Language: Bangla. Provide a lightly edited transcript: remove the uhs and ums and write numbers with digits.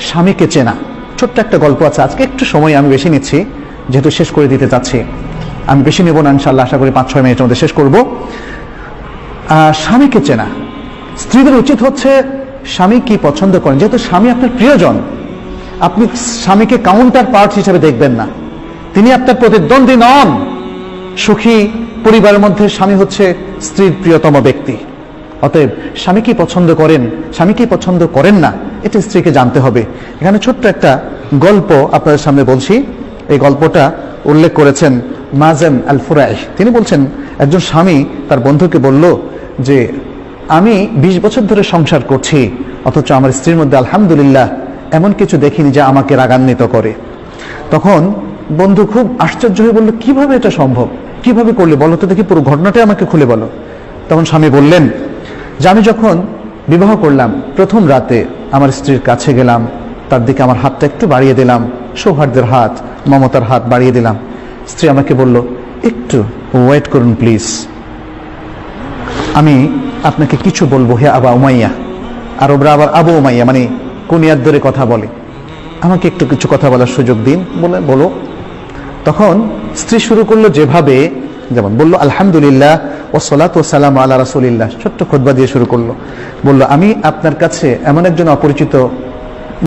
স্বামীকে চেনা। ছোট্ট একটা গল্প আছে, আজকে একটু সময় আমি বেশি নিচ্ছি যেহেতু শেষ করে দিতে চাচ্ছি। আমি বেশি নেব না, ইনশাআল্লাহ আশা করি 5-6 মিনিটের মধ্যে শেষ করব। স্বামীকে চেনা, স্ত্রীদের উচিত হচ্ছে স্বামী কি পছন্দ করেন। যেহেতু স্বামী আপনার প্রিয়জন, আপনি স্বামীকে কাউন্টার পার্ট হিসেবে দেখবেন না, তিনি আপনার প্রতিদ্বন্দ্বী নন। সুখী পরিবারের মধ্যে স্বামী হচ্ছে স্ত্রীর প্রিয়তম ব্যক্তি। অতএব স্বামী কি পছন্দ করেন, স্বামী কি পছন্দ করেন না, এটা স্ত্রীকে জানতে হবে। এখানে ছোট্ট একটা গল্প আপনাদের সামনে বলছি। এই গল্পটা উল্লেখ করেছেন মাজেম আল ফুরাই। তিনি বলছেন, একজন স্বামী তার বন্ধুকে বলল যে আমি 20 বছর ধরে সংসার করছি, অথচ আমার স্ত্রীর মধ্যে আলহামদুলিল্লাহ এমন কিছু দেখিনি যা আমাকে রাগান্বিত করে। তখন বন্ধু খুব আশ্চর্য হয়ে বলল, কিভাবে এটা সম্ভব, কিভাবে করলে বলো তো দেখি, পুরো ঘটনাটাই আমাকে খুলে বলো। তখন স্বামী বললেন যে আমি যখন বিবাহ করলাম, প্রথম রাতে আমার স্ত্রীর কাছে গেলাম, তার দিকে আমার হাতটা একটু বাড়িয়ে দিলাম, সৌহার্দ্যের হাত, মমতার হাত বাড়িয়ে দিলাম। স্ত্রী আমাকে বলল, একটু ওয়েট করুন প্লিজ, আমি আপনাকে কিছু বলবো হে আবা উমাইয়া। আরবরা আবার আবু উমাইয়া মানে কুনিয়ার ধরে কথা বলে, আমাকে একটু কিছু কথা বলার সুযোগ দিন। বলে বলো। তখন স্ত্রী শুরু করলো যেভাবে, যেমন বললো আলহামদুলিল্লাহ ওয়াসসালাতু ওয়াসসালামু আলা রাসূলিল্লাহ, ছোট্ট খুতবা দিয়ে শুরু করলো। বললো আমি আপনার কাছে এমন একজন অপরিচিত